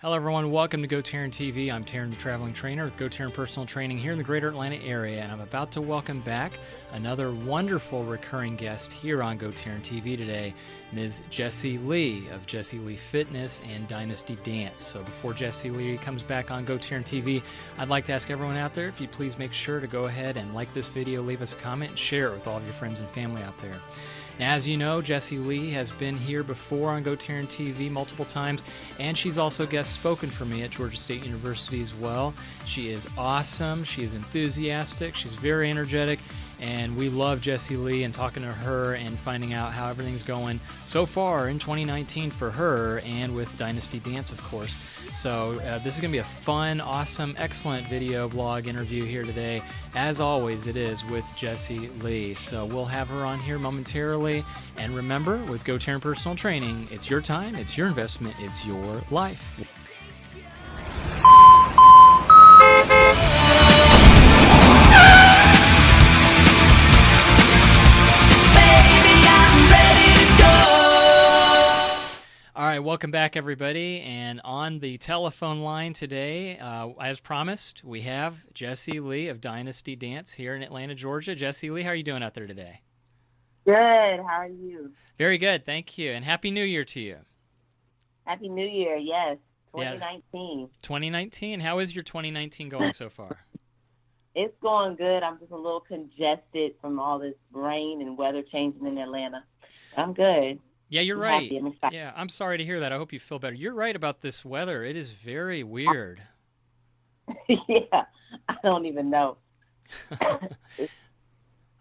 Hello everyone, welcome to GoTarryn TV. I'm Taryn, the traveling trainer with GoTarryn Personal Training here in the greater Atlanta area, and I'm about to welcome back another wonderful recurring guest here on GoTarryn TV today, Ms. Jessi Lee of Jessi Lee Fitness and Dynasty Dance. So before Jessi Lee comes back on GoTarryn TV, I'd like to ask everyone out there if you'd please make sure to go ahead and like this video, leave us a comment, and share it with all of your friends and family out there. Now, as you know, Jessi Lee has been here before on GoTarryn TV multiple times, and she's also guest spoken for me at Georgia State University as well. She is awesome, she is enthusiastic, she's very energetic, and we love Jessi Lee and talking to her and finding out how everything's going so far in 2019 for her and with Dynasty Dance, of course. So this is going to be a fun, awesome, excellent video blog interview here today. As always, it is with Jessi Lee. So we'll have her on here momentarily. And remember, with GoTarryn Personal Training, it's your time, it's your investment, it's your life. All right, welcome back, everybody. And on the telephone line today, as promised, we have Jessi Lee of Dynasty Dance here in Atlanta, Georgia. Jessi Lee, how are you doing out there today? Good. How are you? Very good, thank you. And Happy New Year to you. Happy New Year, yes. 2019. 2019? How is your 2019 going so far? It's going good. I'm just a little congested from all this rain and weather changing in Atlanta. I'm good. Yeah, you're right. Yeah, I'm sorry to hear that. I hope you feel better. You're right about this weather. It is very weird. Yeah, I don't even know.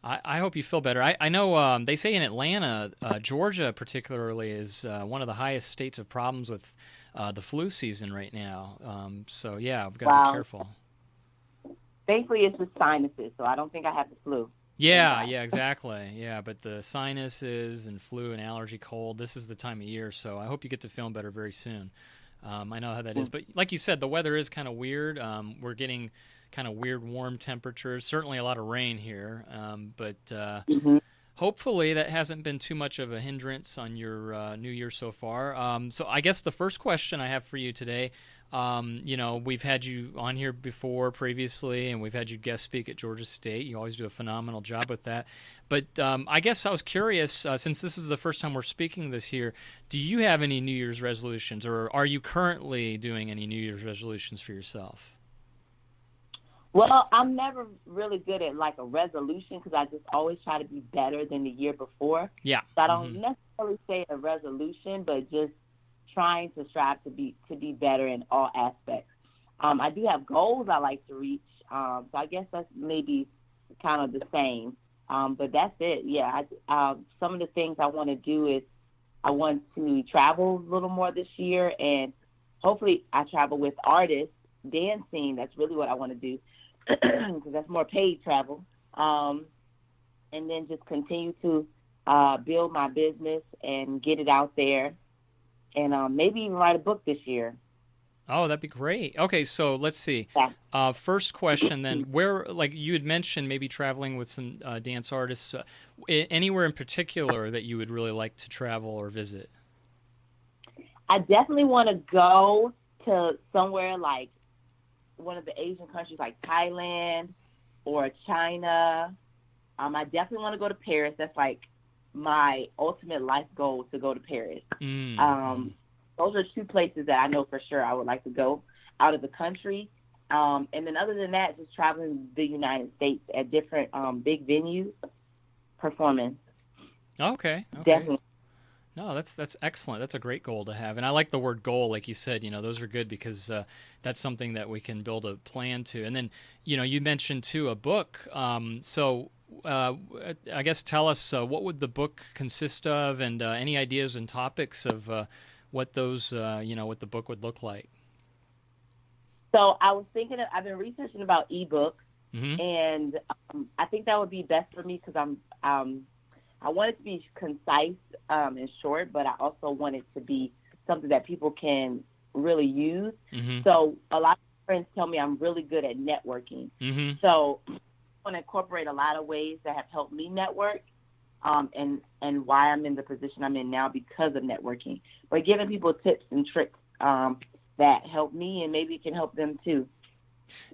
I hope you feel better. I know they say in Atlanta, Georgia particularly, is one of the highest states of problems with the flu season right now. So, yeah, we've got to be careful. Thankfully, it's with sinuses, so I don't think I have the flu. Yeah, exactly. Yeah, but the sinuses and flu and allergy, cold, this is the time of year, so I hope you get to feeling better very soon. I know how that is. But like you said, the weather is kind of weird. We're getting kind of weird warm temperatures, certainly a lot of rain here, but hopefully that hasn't been too much of a hindrance on your New Year so far. So I guess the first question I have for you today, you know, we've had you on here before previously, and we've had you guest speak at Georgia State. You always do a phenomenal job with that. But I guess I was curious, since this is the first time we're speaking this year, do you have any New Year's resolutions, or are you currently doing any New Year's resolutions for yourself? Well, I'm never really good at like a resolution because I just always try to be better than the year before. Yeah. So I don't necessarily say a resolution, but just trying to strive to be better in all aspects. I do have goals I like to reach, so I guess that's maybe kind of the same. But that's it. Yeah, some of the things I want to do is I want to travel a little more this year, and hopefully I travel with artists, dancing. That's really what I want to do because that's more paid travel. And then just continue to build my business and get it out there. And maybe even write a book this year. Oh, that'd be great. Okay, so let's see. First question then, where, like you had mentioned, maybe traveling with some dance artists, anywhere in particular that you would really like to travel or visit? I definitely want to go to somewhere like one of the Asian countries like Thailand or China. I definitely want to go to Paris. That's like my ultimate life goal, to go to Paris. Those are two places that I know for sure I would like to go out of the country. And then other than that, just traveling the United States at different big venues, performing. Okay. Definitely. No, that's excellent. That's a great goal to have. And I like the word goal, like you said, you know, those are good because that's something that we can build a plan to. And then, you know, you mentioned too a book. So I guess tell us what would the book consist of, and any ideas and topics of what those, what the book would look like. So I was thinking, I've been researching about ebooks, and I think that would be best for me because I want it to be concise and short, but I also want it to be something that people can really use. So a lot of friends tell me I'm really good at networking. So I want to incorporate a lot of ways that have helped me network, and why I'm in the position I'm in now because of networking. But giving people tips and tricks, that helped me, and maybe it can help them too.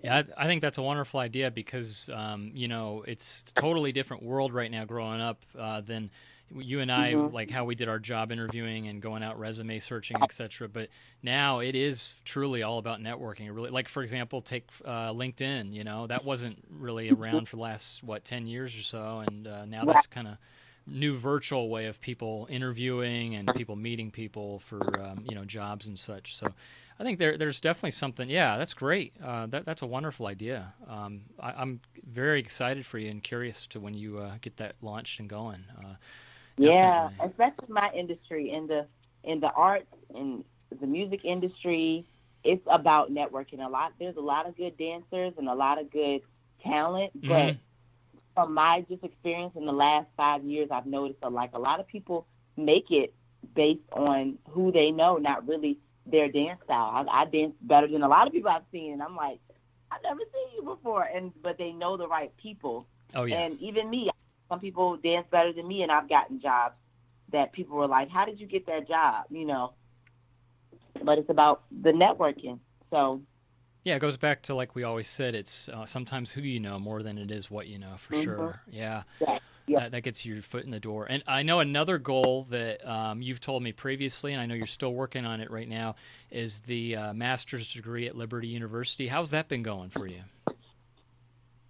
Yeah, I think that's a wonderful idea because, it's a totally different world right now growing up than you and I, like how we did our job interviewing and going out resume searching, etc. But now it is truly all about networking. Really, like, for example, take LinkedIn, that wasn't really around for the last, 10 years or so. And now that's kind of new virtual way of people interviewing and people meeting people for, jobs and such. So I think there's definitely something. Yeah, that's great. That's a wonderful idea. I'm very excited for you and curious to when you get that launched and going. Yeah, especially my industry, in the arts and the music industry, it's about networking a lot. There's a lot of good dancers and a lot of good talent, but from my just experience in the last 5 years, I've noticed a lot of people make it based on who they know, not really their dance style. I dance better than a lot of people I've seen, and I'm like, I've never seen you before, but they know the right people. Oh yeah, and even me. Some people dance better than me, and I've gotten jobs that people were like, how did you get that job? But it's about the networking. So yeah, it goes back to, like we always said, it's sometimes who you know more than it is what you know, for sure. Yeah. That gets your foot in the door. And I know another goal that you've told me previously, and I know you're still working on it right now, is the master's degree at Liberty University. How's that been going for you?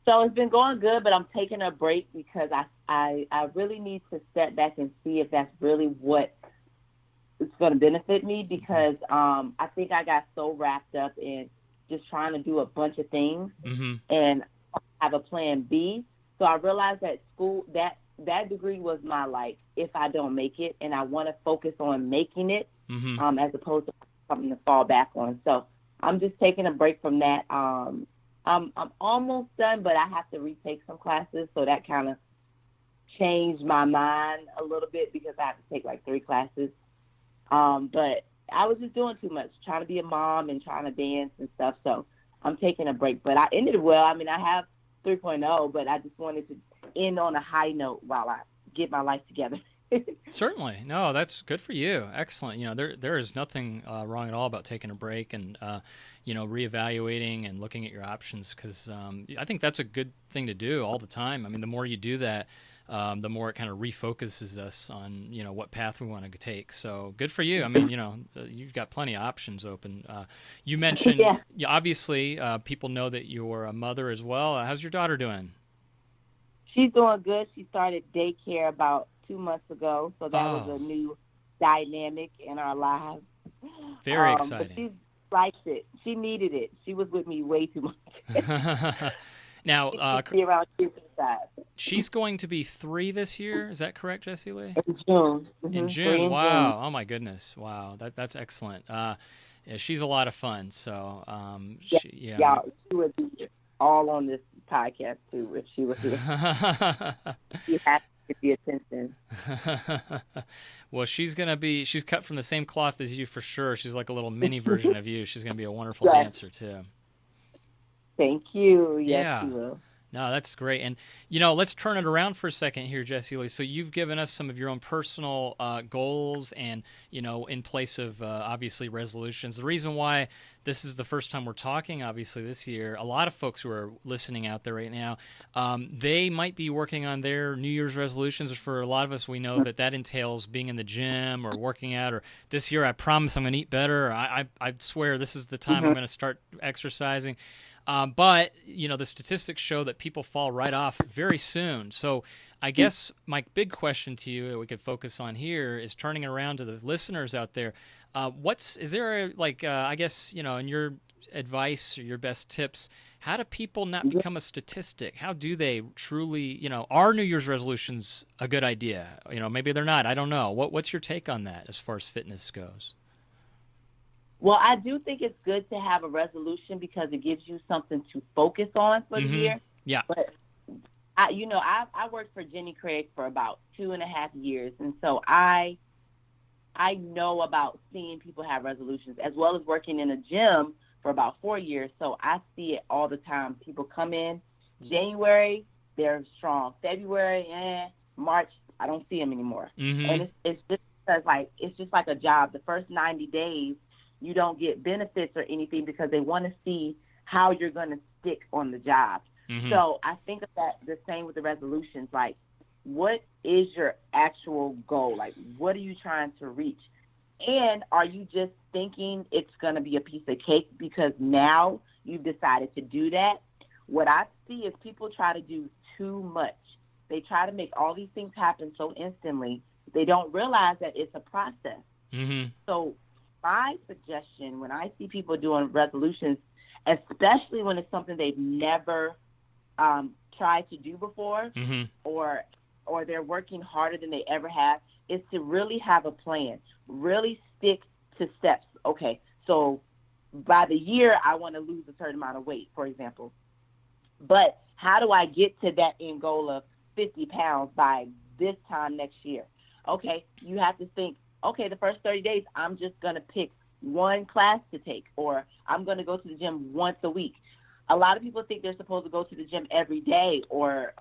So it's been going good, but I'm taking a break because I really need to step back and see if that's really what is going to benefit me, because I think I got so wrapped up in just trying to do a bunch of things and have a plan B. So I realized that school, that degree was my, like, if I don't make it, and I want to focus on making it as opposed to something to fall back on. So I'm just taking a break from that. I'm almost done, but I have to retake some classes, so that kind of changed my mind a little bit because I have to take like 3 classes. But I was just doing too much, trying to be a mom and trying to dance and stuff, so I'm taking a break. But I ended well. I mean, I have 3.0, but I just wanted to end on a high note while I get my life together. Certainly. No, that's good for you. Excellent. There is nothing wrong at all about taking a break and, reevaluating and looking at your options, because I think that's a good thing to do all the time. I mean, the more you do that, the more it kind of refocuses us on, what path we want to take. So good for you. I mean, you've got plenty of options open. You mentioned, obviously, people know that you're a mother as well. How's your daughter doing? She's doing good. She started daycare about 2 months ago, so that was a new dynamic in our lives. Very exciting. But she liked it. She needed it. She was with me way too much. Now, around she's going to be 3 this year. Is that correct, Jessi Lee? In June. In June. Wow. Oh my goodness. Wow. That's excellent. Yeah, she's a lot of fun. So, she would be all on this podcast too if she was here. She has to get the attention. Well, she's cut from the same cloth as you for sure. She's like a little mini version of you. She's going to be a wonderful dancer too. Thank you. Yes, she will. No, that's great. And, let's turn it around for a second here, Jessi Lee. So you've given us some of your own personal goals and, in place of, obviously, resolutions. The reason why this is the first time we're talking, obviously, this year, a lot of folks who are listening out there right now, they might be working on their New Year's resolutions. For a lot of us, we know that entails being in the gym or working out, or this year, I promise I'm going to eat better. Or I swear this is the time I'm going to start exercising. But, the statistics show that people fall right off very soon. So I guess my big question to you that we could focus on here is turning it around to the listeners out there. In your advice or your best tips, how do people not become a statistic? How do they truly, are New Year's resolutions a good idea? Maybe they're not. I don't know. What's your take on that as far as fitness goes? Well, I do think it's good to have a resolution because it gives you something to focus on for the year. Yeah. But I worked for Jenny Craig for about 2.5 years, and so I know about seeing people have resolutions, as well as working in a gym for about 4 years. So I see it all the time. People come in January, they're strong. February, March, I don't see them anymore. And it's just because it's just like a job. The first 90 days, you don't get benefits or anything because they want to see how you're going to stick on the job. Mm-hmm. So I think of that the same with the resolutions. Like, what is your actual goal? Like, what are you trying to reach? And are you just thinking it's going to be a piece of cake because now you've decided to do that? What I see is people try to do too much. They try to make all these things happen so instantly. They don't realize that it's a process. Mm-hmm. So my suggestion when I see people doing resolutions, especially when it's something they've never tried to do before, mm-hmm. or they're working harder than they ever have, is to really have a plan. Really stick to steps. Okay, so by the year, I want to lose a certain amount of weight, for example. But how do I get to that end goal of 50 pounds by this time next year? Okay, you have to think, okay, the first 30 days, I'm just going to pick one class to take, or I'm going to go to the gym once a week. A lot of people think they're supposed to go to the gym every day or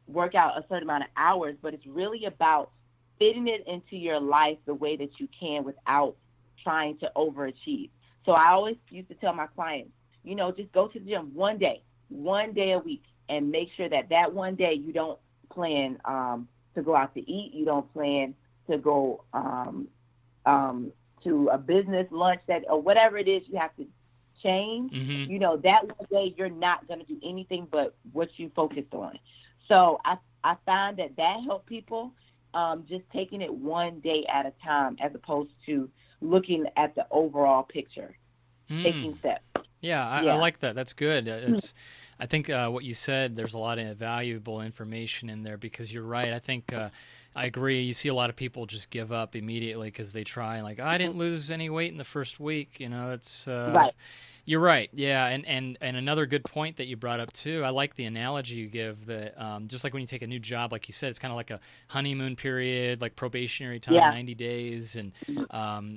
work out a certain amount of hours, but it's really about fitting it into your life the way that you can without trying to overachieve. So I always used to tell my clients, just go to the gym one day a week, and make sure that one day you don't plan to go out to eat. You don't plan to go to a business lunch or whatever it is you have to change. Mm-hmm. That one day you're not going to do anything but what you focused on. So I find that helped people just taking it one day at a time as opposed to looking at the overall picture, taking steps. Yeah, I like that. That's good. I think what you said, there's a lot of valuable information in there because you're right. I think I agree. You see a lot of people just give up immediately because they try like, I didn't lose any weight in the first week. It's right. You're right. Yeah. And another good point that you brought up too, I like the analogy you give that just like when you take a new job, like you said, it's kind of like a honeymoon period, like probationary time, 90 days. And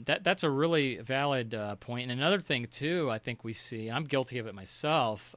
that's a really valid point. And another thing too, I think we see, and I'm guilty of it myself,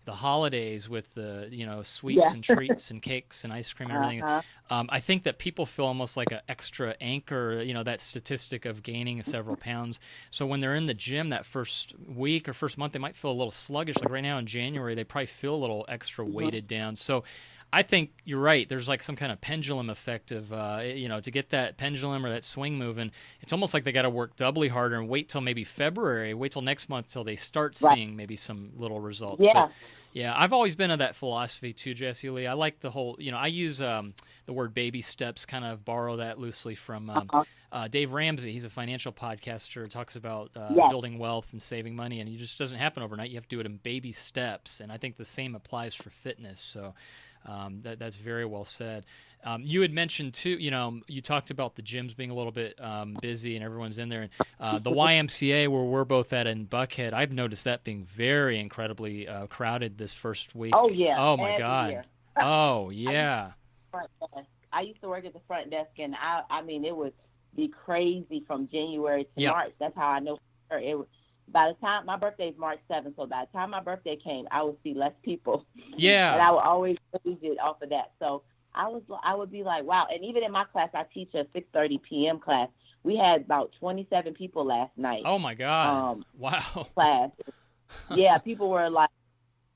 the holidays with the, sweets and treats and cakes and ice cream and everything. I think that people feel almost like an extra anchor, that statistic of gaining several pounds. So when they're in the gym that first week or first month, they might feel a little sluggish. Like right now in January, they probably feel a little extra weighted down. So I think you're right. There's like some kind of pendulum effect of, to get that pendulum or that swing moving, it's almost like they got to work doubly harder and wait till maybe February, wait till next month till they start seeing maybe some little results. Yeah. But, yeah, I've always been of that philosophy too, Jessi Lee. I like the whole, I use the word baby steps, kind of borrow that loosely from Dave Ramsey. He's a financial podcaster, talks about building wealth and saving money, and it just doesn't happen overnight. You have to do it in baby steps, and I think the same applies for fitness. So that's very well said. You had mentioned too, you talked about the gyms being a little bit busy and everyone's in there. And the YMCA where we're both at in Buckhead, I've noticed that being very incredibly crowded this first week. Oh, yeah. Oh, my God. Oh, yeah. I used to work at the front desk, and I mean, it would be crazy from January to March. That's how I know it was. By the time my birthday is March 7th, so by the time my birthday came, I would see less people. Yeah. And I would always lose it off of that. So I would be like, wow. And even in my class, I teach a 6:30 p.m. class. We had about 27 people last night. Oh, my God. Wow. Class. Yeah, people were like,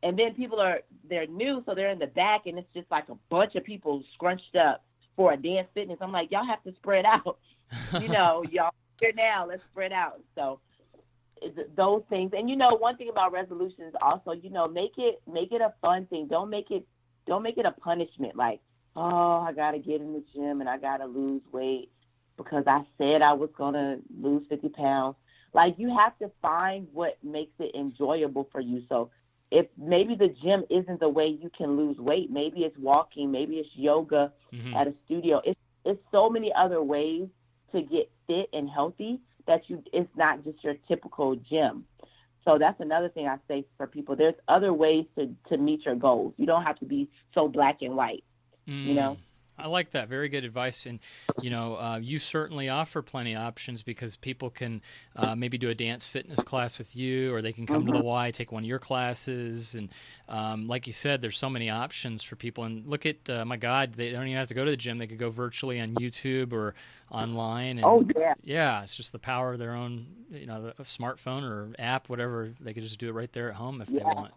and then they're new, so they're in the back, and it's just like a bunch of people scrunched up for a dance fitness. I'm like, y'all have to spread out. Y'all here now, let's spread out. So those things. And one thing about resolutions also, make it a fun thing. Don't make it a punishment. Like, oh, I gotta get in the gym and I gotta lose weight because I said I was gonna lose 50 pounds. Like, you have to find what makes it enjoyable for you. So if maybe the gym isn't the way you can lose weight, maybe it's walking, maybe it's yoga at a studio. It's so many other ways to get fit and healthy that it's not just your typical gym. So that's another thing I say for people. There's other ways to meet your goals. You don't have to be so black and white, I like that. Very good advice. And, you certainly offer plenty of options because people can maybe do a dance fitness class with you, or they can come to the Y, take one of your classes. And like you said, there's so many options for people. And look at, my God, they don't even have to go to the gym. They could go virtually on YouTube or online. And, yeah, it's just the power of their own, the smartphone or app, whatever. They could just do it right there at home if they want.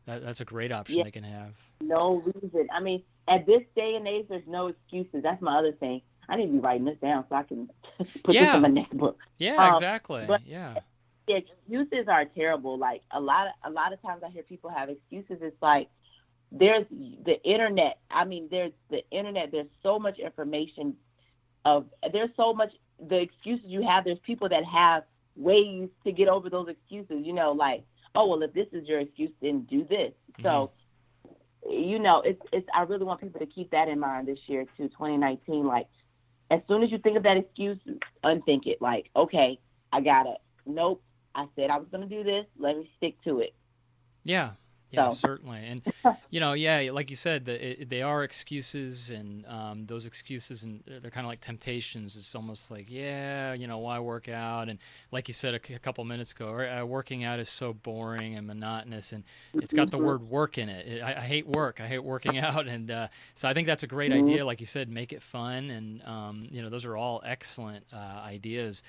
That's a great option they can have. No reason. I mean, at this day and age, there's no excuses. That's my other thing. I need to be writing this down so I can put this in my next book. Yeah, exactly. But the excuses are terrible. Like a lot of times I hear people have excuses. It's like there's the internet. I mean, there's the internet. There's so much information. There's so much. The excuses you have. There's people that have ways to get over those excuses. Like, oh well, if this is your excuse, then do this. So. It's. I really want people to keep that in mind this year too, 2019. Like, as soon as you think of that excuse, unthink it. Like, okay, I got it. Nope, I said I was going to do this. Let me stick to it. Yeah, certainly. And, like you said, they are excuses, and those excuses, and they're kind of like temptations. It's almost like, why work out? And like you said a couple minutes ago, working out is so boring and monotonous, and it's got the word work in it. I hate work. I hate working out. And so I think that's a great idea. Like you said, make it fun. And, those are all excellent ideas.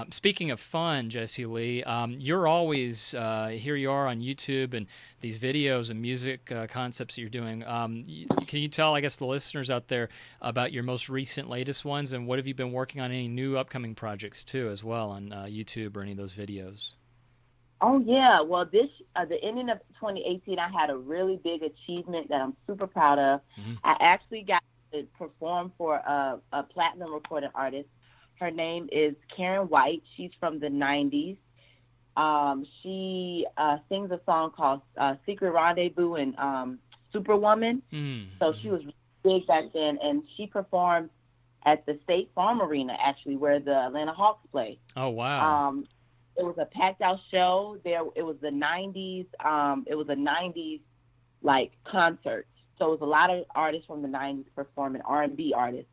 Speaking of fun, Jessi Lee, you're always, here you are on YouTube and these videos and music concepts that you're doing. Can you tell, I guess, the listeners out there about your most recent, latest ones, and what have you been working on? Any new upcoming projects too, as well, on YouTube or any of those videos? Oh yeah, well, the ending of 2018, I had a really big achievement that I'm super proud of. I actually got to perform for a platinum recording artist. Her name is Karen White. She's from the 90s. She sings a song called Secret Rendezvous and Superwoman. So she was big back then, and she performed at the State Farm Arena, actually, where the Atlanta Hawks play. Oh, wow. It was a packed-out show. It was the 90s. It was a 90s, concert. So it was a lot of artists from the 90s performing, R&B artists.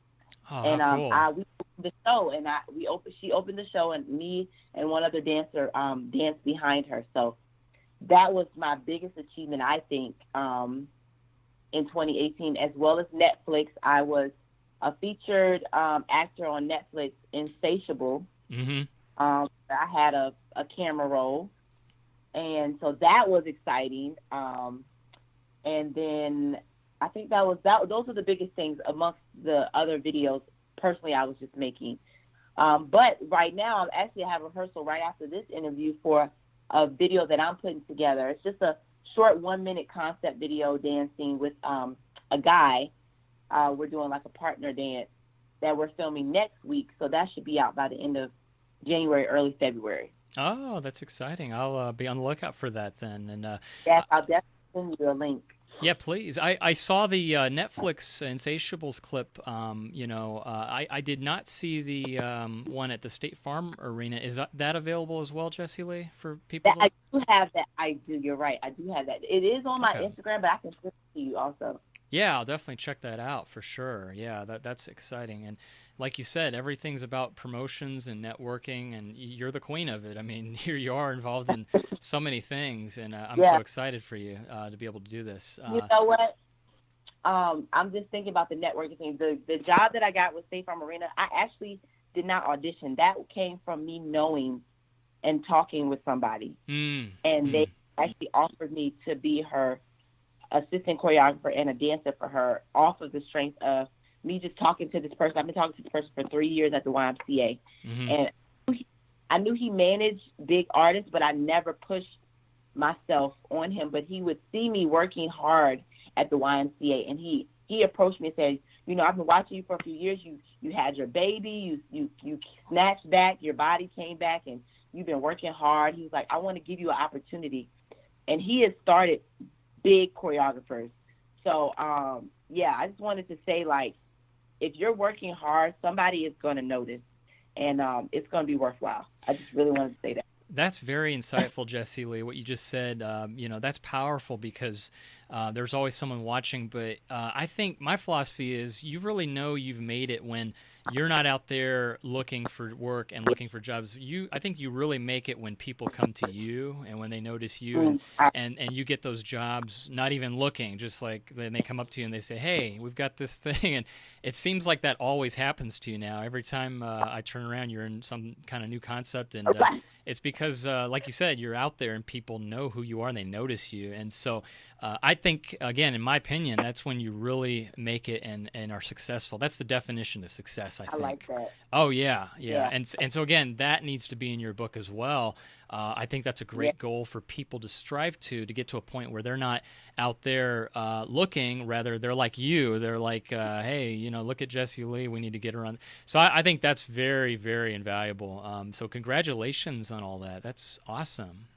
Oh, and cool. We opened the show, and she opened the show, and me and one other dancer danced behind her. So that was my biggest achievement, I think, in 2018, as well as Netflix. I was a featured actor on Netflix, Insatiable. I had a camera role, and so that was exciting. And then I think those are the biggest things amongst the other videos, personally, I was just making. But right now, I have a rehearsal right after this interview for a video that I'm putting together. It's just a short 1-minute concept video dancing with a guy. We're doing like a partner dance that we're filming next week. So that should be out by the end of January, early February. Oh, that's exciting. I'll be on the lookout for that then. And yes, I'll definitely send you a link. Yeah, please. I saw the Netflix Insatiables clip. I did not see the one at the State Farm Arena. Is that available as well, Jessi Lee, for people? I do have that. I do. You're right. I do have that. It is on my Instagram, but I can send it to you also. Yeah, I'll definitely check that out for sure. Yeah, that's exciting. And like you said, everything's about promotions and networking, and you're the queen of it. I mean, here you are involved in so many things, and I'm so excited for you to be able to do this. You know what? I'm just thinking about the networking thing. The job that I got with State Farm Arena, I actually did not audition. That came from me knowing and talking with somebody. They actually offered me to be her assistant choreographer and a dancer for her off of the strength of me just talking to this person. I've been talking to this person for 3 years at the YMCA. And I knew he managed big artists, but I never pushed myself on him. But he would see me working hard at the YMCA, and he approached me and said, I've been watching you for a few years. You had your baby. You snatched back. Your body came back, and you've been working hard. He was like, I want to give you an opportunity. And he has started big choreographers. So, I just wanted to say, if you're working hard, somebody is going to notice, and it's going to be worthwhile. I just really wanted to say that. That's very insightful, Jessi Lee. What you just said, that's powerful because there's always someone watching. But I think my philosophy is you really know you've made it when you're not out there looking for work and looking for jobs. I think you really make it when people come to you and when they notice you and you get those jobs, not even looking, just like then they come up to you and they say, hey, we've got this thing. And it seems like that always happens to you now. Every time I turn around, you're in some kind of new concept. And it's because, like you said, you're out there and people know who you are and they notice you. And so I think, again, in my opinion, that's when you really make it and are successful. That's the definition of success, I think. I like that. Oh, yeah. And so, again, that needs to be in your book as well. I think that's a great goal for people to strive to get to a point where they're not out there looking. Rather, they're like you. They're like, hey, look at Jessi Lee. We need to get her on. So I think that's very, very invaluable. So congratulations on all that. That's awesome.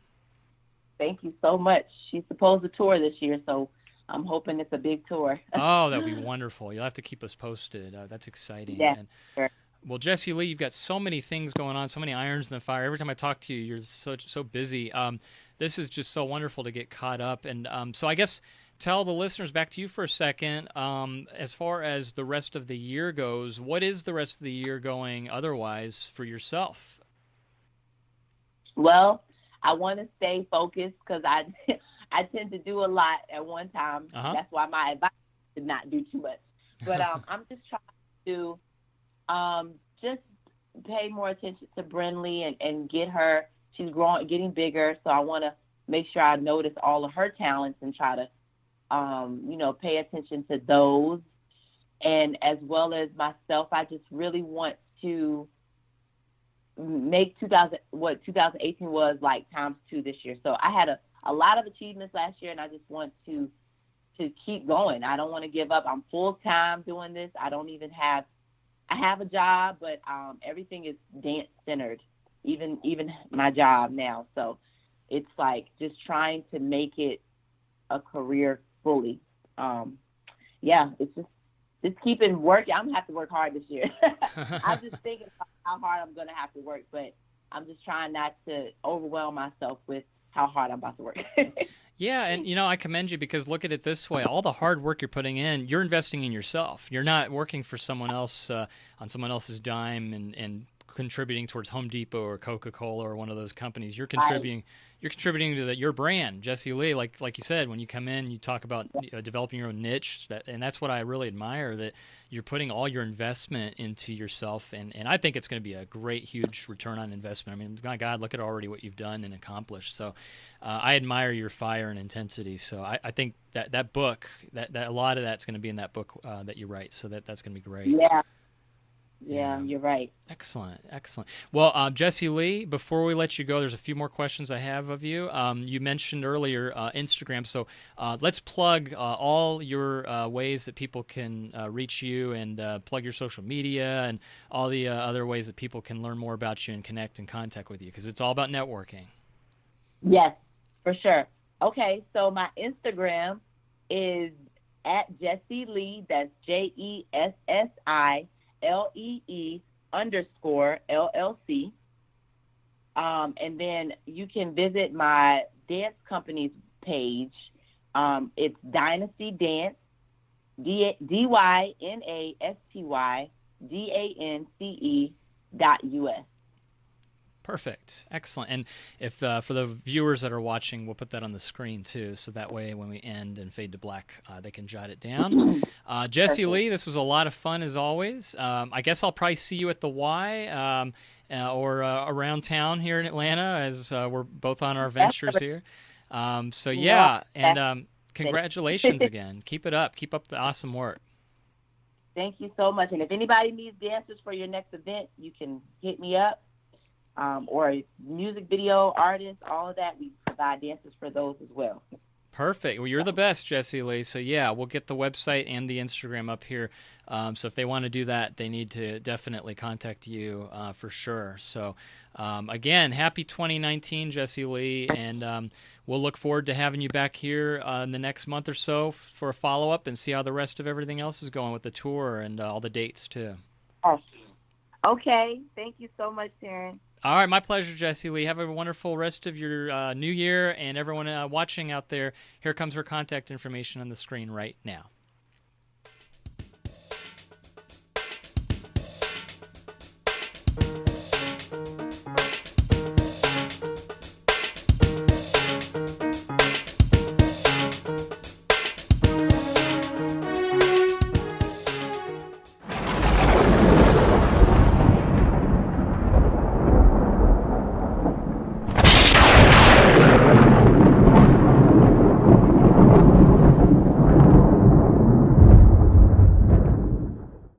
Thank you so much. She's supposed to tour this year, so I'm hoping it's a big tour. Oh, that would be wonderful. You'll have to keep us posted. That's exciting. Yeah, sure. Well, Jessi Lee, you've got so many things going on, so many irons in the fire. Every time I talk to you, you're so busy. This is just so wonderful to get caught up. And so I guess tell the listeners, back to you for a second, as far as the rest of the year goes, what is the rest of the year going otherwise for yourself? Well, I want to stay focused because I tend to do a lot at one time. That's why my advice is not do too much. But I'm just trying to just pay more attention to Brinley and get her. She's getting bigger, so I want to make sure I notice all of her talents and try to, pay attention to those. And as well as myself, I just really want to make 2018 was like times 2 this year. So I had a lot of achievements last year, and I just want to keep going. I don't want to give up. I'm full time doing this. I have a job, but everything is dance centered, even my job now. So it's like just trying to make it a career fully. It's just keeping working. I'm gonna have to work hard this year. I'm just thinking about how hard I'm gonna have to work, but I'm just trying not to overwhelm myself with how hard I'm about to work. Yeah, and I commend you because look at it this way. All the hard work you're putting in, you're investing in yourself. You're not working for someone else on someone else's dime and contributing towards Home Depot or Coca-Cola or one of those companies. You're contributing to your brand, Jessi Lee. Like you said, when you come in, you talk about developing your own niche, and that's what I really admire, that you're putting all your investment into yourself, and I think it's going to be a great, huge return on investment. I mean, my God, look at already what you've done and accomplished. So I admire your fire and intensity. So I think that book, that a lot of that's going to be in that book that you write. So that's going to be great. Yeah, you're right. Excellent. Well, Jessi Lee, before we let you go, there's a few more questions I have of you. You mentioned earlier Instagram, so let's plug all your ways that people can reach you and plug your social media and all the other ways that people can learn more about you and connect and contact with you, because it's all about networking. Yes, for sure. Okay, so my Instagram is at Jessi Lee, that's JESSILEE_LLC. And then you can visit my dance company's page. It's Dynasty Dance, DYNASTYDANCE.US. Perfect. Excellent. And if for the viewers that are watching, we'll put that on the screen too, so that way when we end and fade to black, they can jot it down. Jessi Lee, this was a lot of fun as always. I guess I'll probably see you at the Y or around town here in Atlanta as we're both on our ventures here. And congratulations again. Keep it up. Keep up the awesome work. Thank you so much. And if anybody needs dancers for your next event, you can hit me up. Or music video artists, all of that. We provide dancers for those as well. Perfect. Well, you're the best, Jessi Lee. So, yeah, we'll get the website and the Instagram up here. So if they want to do that, they need to definitely contact you for sure. So, again, happy 2019, Jessi Lee. And we'll look forward to having you back here in the next month or so for a follow-up and see how the rest of everything else is going with the tour and all the dates, too. Okay. Thank you so much, Taryn. All right, my pleasure, Jessi Lee. Have a wonderful rest of your new year, and everyone watching out there, here comes her contact information on the screen right now.